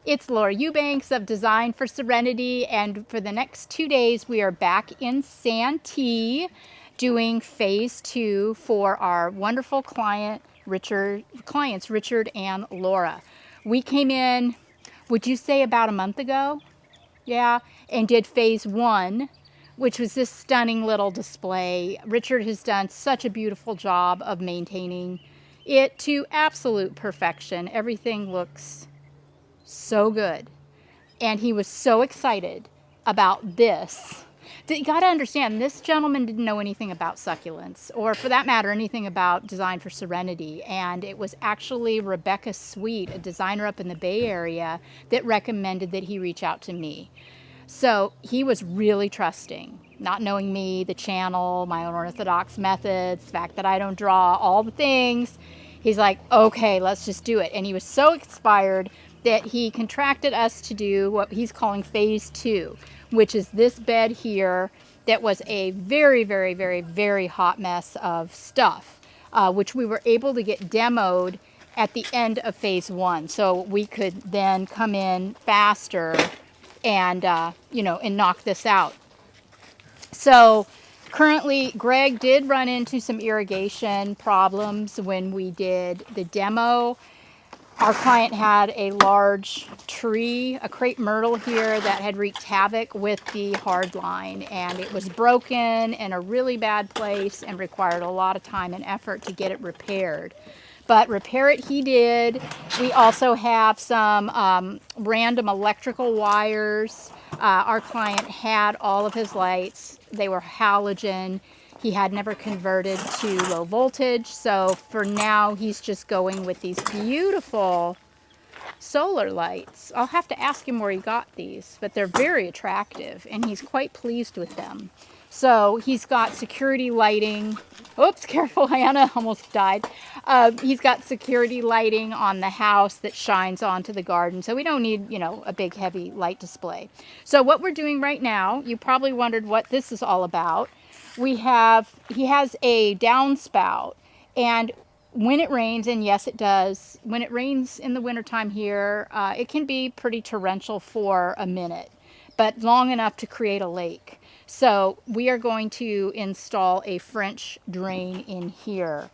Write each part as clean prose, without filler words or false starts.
It's Laura Eubanks of Design for Serenity, and for the next 2 days, we are back in Santee doing phase 2 for our wonderful clients Richard and Laura. We came in, would you say about a month ago? Yeah, and did phase 1, which was this stunning little display. Richard has done such a beautiful job of maintaining it to absolute perfection. Everything looks so good. And he was so excited about this. You got to understand, this gentleman didn't know anything about succulents, or for that matter, anything about Design for Serenity. And it was actually Rebecca Sweet, a designer up in the Bay Area, that recommended that he reach out to me. So he was really trusting, not knowing me, the channel, my unorthodox methods, the fact that I don't draw, all the things. He's like, okay, let's just do it. And he was so inspired that he contracted us to do what he's calling phase 2, which is this bed here that was a very, very, very, very hot mess of stuff, which we were able to get demoed at the end of phase 1. So we could then come in faster and, and knock this out. So currently, Greg did run into some irrigation problems when we did the demo. Our client had a large tree, a crepe myrtle here, that had wreaked havoc with the hard line, and it was broken in a really bad place and required a lot of time and effort to get it repaired. But repair it he did. We also have some random electrical wires. Our client had all of his lights. They were halogen. He had never converted to low voltage, so for now he's just going with these beautiful solar lights. I'll have to ask him where he got these, but they're very attractive and he's quite pleased with them. So he's got security lighting. Oops, careful, Hannah, almost died. He's got security lighting on the house that shines onto the garden, so we don't need, a big heavy light display. So what we're doing right now, you probably wondered what this is all about. He has a downspout, and when it rains, and yes it does, when it rains in the wintertime here, it can be pretty torrential for a minute, but long enough to create a lake. So we are going to install a French drain in here.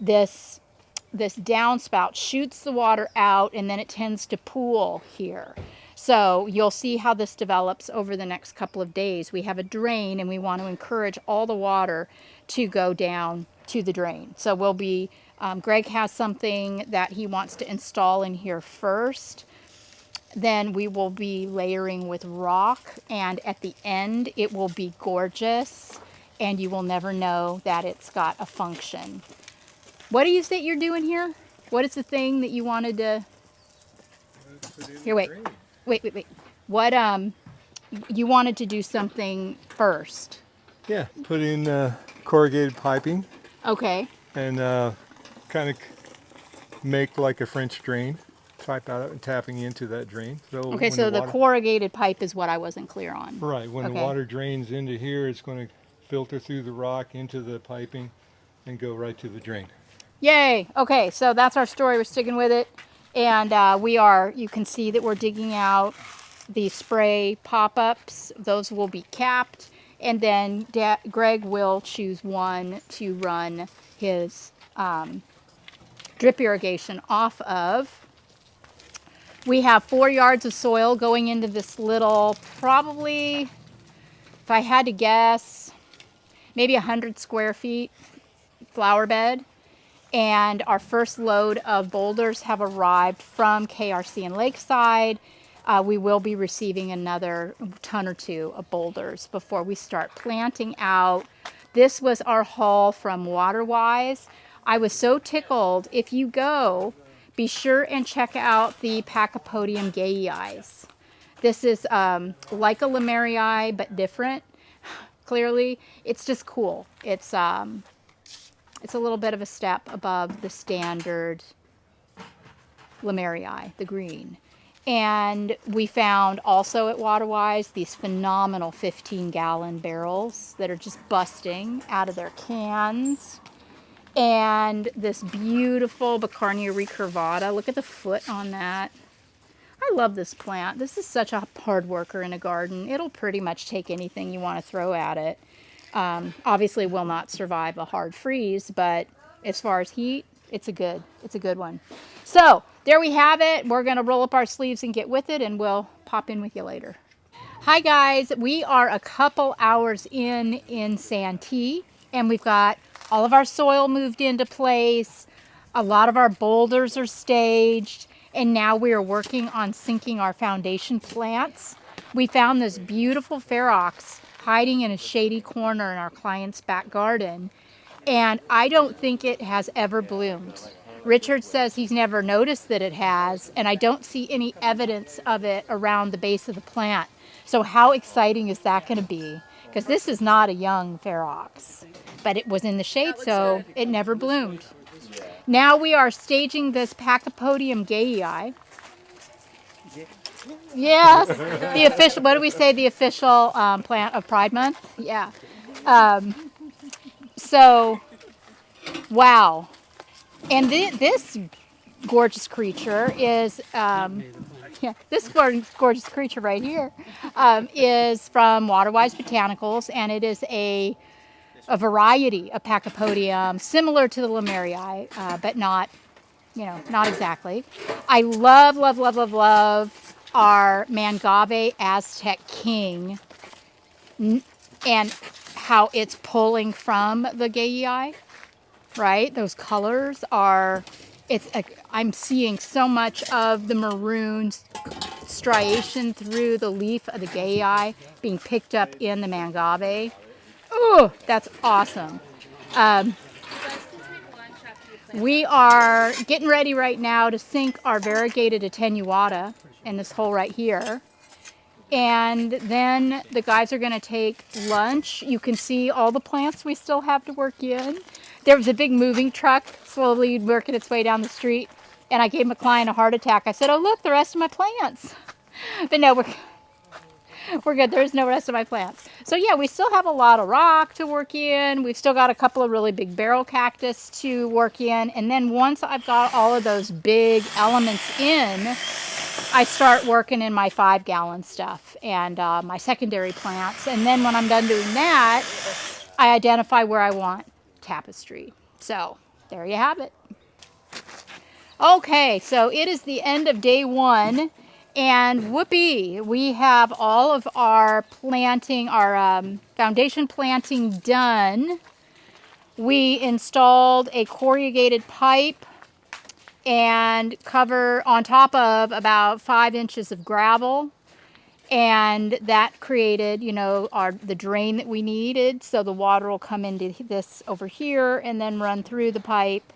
This downspout shoots the water out, and then it tends to pool here. So you'll see how this develops over the next couple of days. We have a drain, and we want to encourage all the water to go down to the drain. So we'll be, Greg has something that he wants to install in here first. Then we will be layering with rock, and at the end it will be gorgeous, and you will never know that it's got a function. What is it you're doing here? What is the thing that you wanted to... Here, wait. Wait. What, you wanted to do something first. Yeah, put in corrugated piping. Okay. And kind of make like a French drain. Type out and tapping into that drain. Okay, so the corrugated pipe is what I wasn't clear on. Right, when the water drains into here, it's going to filter through the rock into the piping and go right to the drain. Yay! Okay, so that's our story. We're sticking with it. And you can see that we're digging out the spray pop-ups. Those will be capped. And then Greg will choose one to run his drip irrigation off of. We have 4 yards of soil going into this little, probably, if I had to guess, maybe 100 square feet flower bed. And our first load of boulders have arrived from KRC in Lakeside. We will be receiving another ton or 2 of boulders before we start planting out. This was our haul from Waterwise. I was so tickled. If you go, be sure and check out the Pachypodium gayi. This is like a Lemerii, but different. Clearly, it's just cool. It's a little bit of a step above the standard Lemerii, the green. And we found also at Waterwise these phenomenal 15-gallon barrels that are just busting out of their cans. And this beautiful Baccarnia recurvata. Look at the foot on that. I love this plant. This is such a hard worker in a garden. It'll pretty much take anything you want to throw at it. Obviously will not survive a hard freeze, but as far as heat, it's a good one. So there we have it. We're going to roll up our sleeves and get with it, and we'll pop in with you later. Hi guys, we are a couple hours in Santee, and we've got all of our soil moved into place. A lot of our boulders are staged, and now we are working on sinking our foundation plants. We found this beautiful ferox hiding in a shady corner in our client's back garden, and I don't think it has ever bloomed. Richard says he's never noticed that it has, and I don't see any evidence of it around the base of the plant. So how exciting is that going to be? Because this is not a young ferox, but it was in the shade, so it never bloomed. Now we are staging this Pachypodium gayi. Yes, the official, what do we say, the official plant of Pride Month? Yeah. So, wow. And this gorgeous creature is, yeah, this gorgeous creature right here is from Waterwise Botanicals, and it is a variety of Pachypodium, similar to the Lemerii, but not, not exactly. I love, love, love, love, love our Mangave Aztec King and how it's pulling from the gayi, right? Those colors are, I'm seeing so much of the maroon striation through the leaf of the gayi being picked up in the Mangave. Oh, that's awesome. We are getting ready right now to sink our variegated attenuata in this hole right here. And then the guys are going to take lunch. You can see all the plants we still have to work in. There was a big moving truck slowly working its way down the street, and I gave my client a heart attack. I said, oh, look, the rest of my plants. But no, we're good. There's no rest of my plants. So yeah, we still have a lot of rock to work in. We've still got a couple of really big barrel cactus to work in. And then once I've got all of those big elements in, I start working in my 5-gallon stuff and my secondary plants. And then when I'm done doing that, I identify where I want tapestry. So there you have it. Okay, so it is the end of day 1. And whoopee, we have all of our planting, our foundation planting done. We installed a corrugated pipe and cover on top of about 5 inches of gravel. And that created, the drain that we needed. So the water will come into this over here and then run through the pipe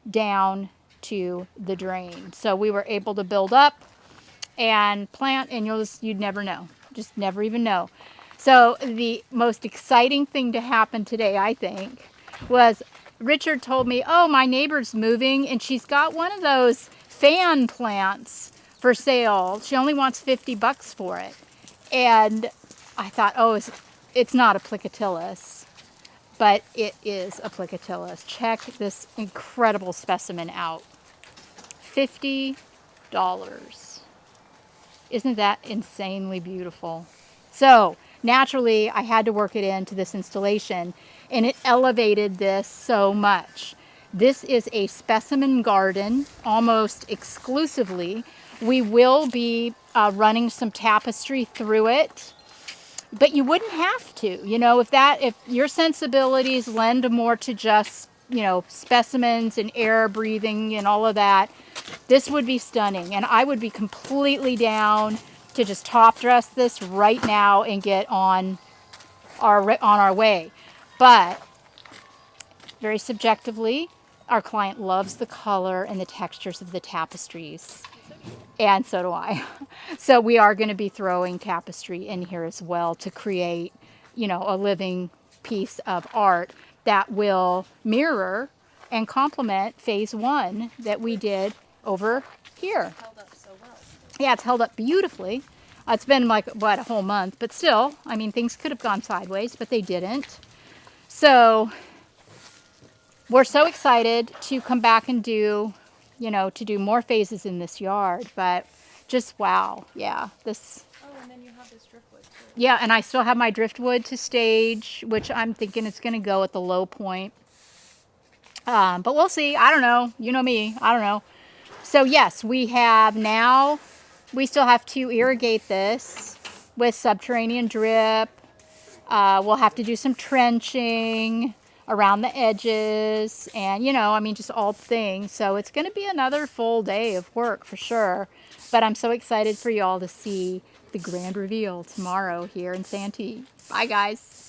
down to the drain. So we were able to build up and plant, and you'd never know, just never even know. So the most exciting thing to happen today, I think, was Richard told me, oh, my neighbor's moving, and she's got one of those fan plants for sale. She only wants $50 for it. And I thought, oh, it's not a plicatillus, but it is a plicatillus. Check this incredible specimen out. $50. Isn't that insanely beautiful? So naturally, I had to work it into this installation, and it elevated this so much. This is a specimen garden almost exclusively. We will be running some tapestry through it, but you wouldn't have to. If your sensibilities lend more to just, specimens and air breathing and all of that, this would be stunning, and I would be completely down to just top dress this right now and get on our way. But very subjectively, our client loves the color and the textures of the tapestries, and so do I. So we are going to be throwing tapestry in here as well to create, a living piece of art that will mirror and complement phase 1 that we did over here. Held up so well. Yeah, it's held up beautifully. It's been like, a whole month, but still, things could have gone sideways, but they didn't. So we're so excited to come back and do, to do more phases in this yard, but just wow. Yeah, this. Oh, and then you have this driftwood too. Yeah, and I still have my driftwood to stage, which I'm thinking it's going to go at the low point. But we'll see. I don't know. You know me. I don't know. So yes, we have now. We still have to irrigate this with subterranean drip. We'll have to do some trenching around the edges and, you know, I mean, just all things. So it's going to be another full day of work for sure. But I'm so excited for y'all to see the grand reveal tomorrow here in Santee. Bye, guys.